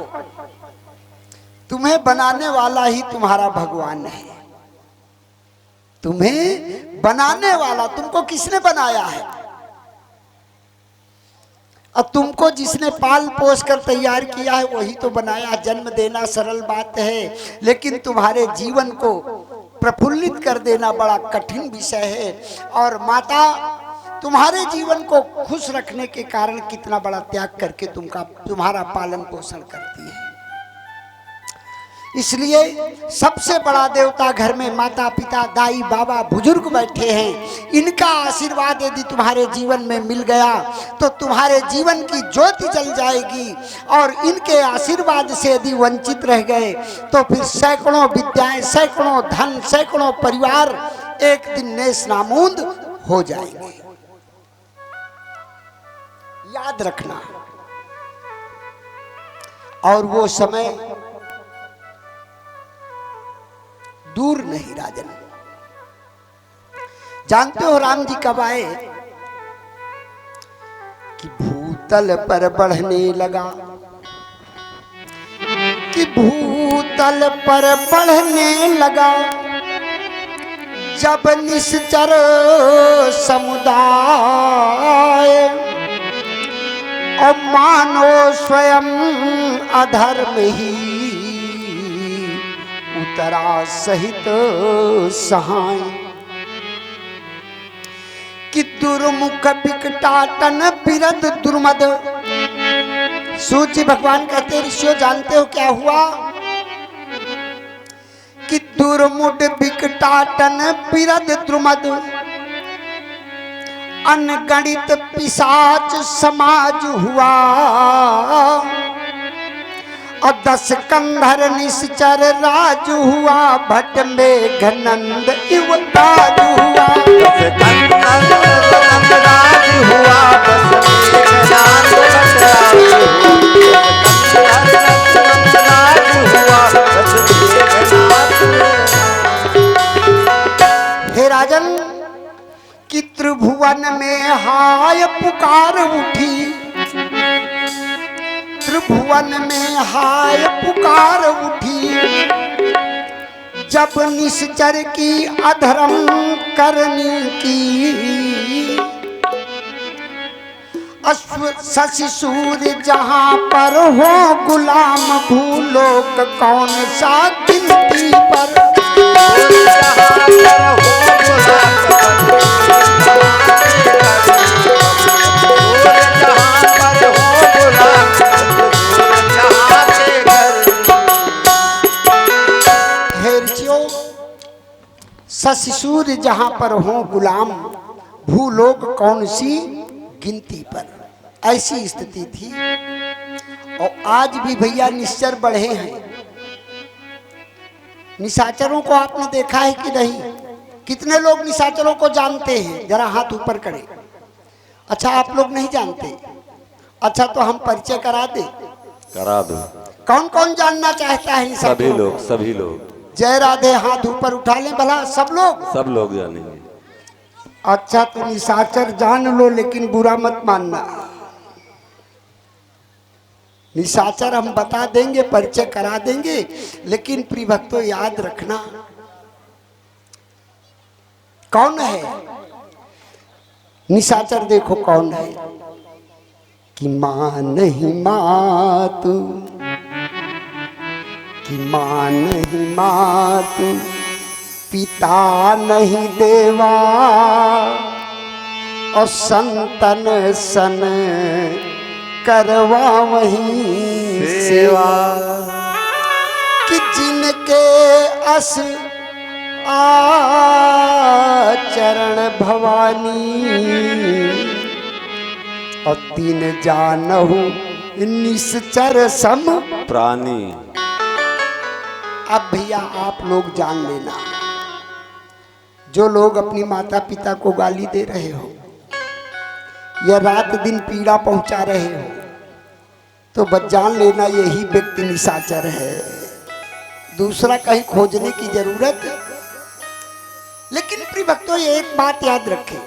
तुम्हें बनाने वाला ही तुम्हारा भगवान है। तुम्हें बनाने वाला, तुमको किसने बनाया है? अब तुमको जिसने पाल पोस कर तैयार किया है वही तो बनाया। जन्म देना सरल बात है, लेकिन तुम्हारे जीवन को प्रफुल्लित कर देना बड़ा कठिन विषय है। और माता तुम्हारे जीवन को खुश रखने के कारण कितना बड़ा त्याग करके तुम्हारा पालन पोषण करती है। इसलिए सबसे बड़ा देवता घर में माता पिता, दाई बाबा, बुजुर्ग बैठे हैं। इनका आशीर्वाद यदि तुम्हारे जीवन में मिल गया तो तुम्हारे जीवन की ज्योति जल जाएगी। और इनके आशीर्वाद से यदि वंचित रह गए तो फिर सैकड़ों विद्याएं, सैकड़ों धन, सैकड़ों परिवार एक दिन नेस नामूंद हो जाएंगे। याद रखना। और वो समय दूर नहीं राजन। जानते हो राम जी कब आए? कि भूतल पर बढ़ने लगा, कि भूतल पर बढ़ने लगा जब निश्चर समुदाय, और मानो स्वयं अधर्म ही उतरा सहित सहाय। कि दुर्मुख बिकटाटन बिरद दुर्मद। सूची भगवान कहते ऋषियों, जानते हो क्या हुआ? कि दुर्मुठ बिकटाटन बिरद द्रुमद, अनगणित पिशाच समाज हुआ। और 10 कंधर निश्चर राज हुआ, भट में घनंद इवताज हुआ। 10 कंधर राज हुआ, बस में राज हुआ, बस में। हे राजन, कि त्रिभुवन में हाय पुकार उठी, त्रिभुवन में हाय पुकार उठी, जब निश्चर की अधर्म करने की। शशि सूर्य जहां पर हो गुलाम, भूलोक कौन सा गिनती पर। शशि सूर्य जहां पर हो गुलाम, भूलोक कौन सी गिनती पर। ऐसी स्थिति थी। और आज भी भैया निश्चर बढ़े हैं। निशाचरों को आपने देखा है कि नहीं? कितने लोग निशाचरों को जानते हैं? जरा हाथ ऊपर करें। अच्छा, आप लोग नहीं जानते? अच्छा, तो हम परिचय करा दे। करा दो। कौन कौन जानना चाहता है? सभी लोग, सभी लोग। जय राधे। हाथ ऊपर उठा लें भला सब लोग। सब लोग जानेंगे। अच्छा तो निशाचर जान लो, लेकिन बुरा मत मानना। निशाचर हम बता देंगे, परिचय करा देंगे, लेकिन प्रिय भक्तों याद रखना कौन है निशाचर। देखो कौन है कि मां नहीं मात, कि मां नहीं मात, पिता नहीं देवा, और संतन सन करवा वहीं सेवा। कि जिनके अस आचरण भवानी, और तीन जानहु निश्चर सम प्राणी। अब भैया आप लोग जान लेना, जो लोग अपनी माता पिता को गाली दे रहे हो या रात दिन पीड़ा पहुंचा रहे हो, तो बस जान लेना यही व्यक्ति निशाचर है। दूसरा कहीं खोजने की जरूरत। लेकिन प्रिय भक्तों एक बात याद रखें,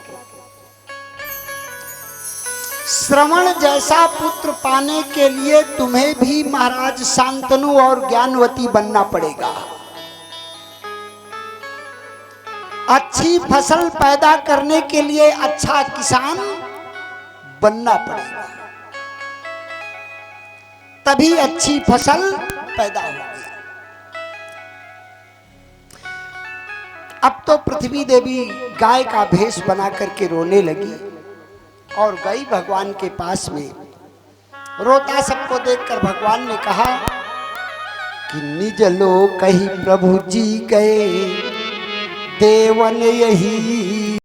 श्रवण जैसा पुत्र पाने के लिए तुम्हें भी महाराज शांतनु और ज्ञानवती बनना पड़ेगा। अच्छी फसल पैदा करने के लिए अच्छा किसान बनना पड़ेगा, तभी अच्छी फसल पैदा होगी। अब तो पृथ्वी देवी गाय का भेष बना करके रोने लगी और गई भगवान के पास में। रोता सबको देखकर भगवान ने कहा कि निज लोक कही प्रभु जी गए, देवन यही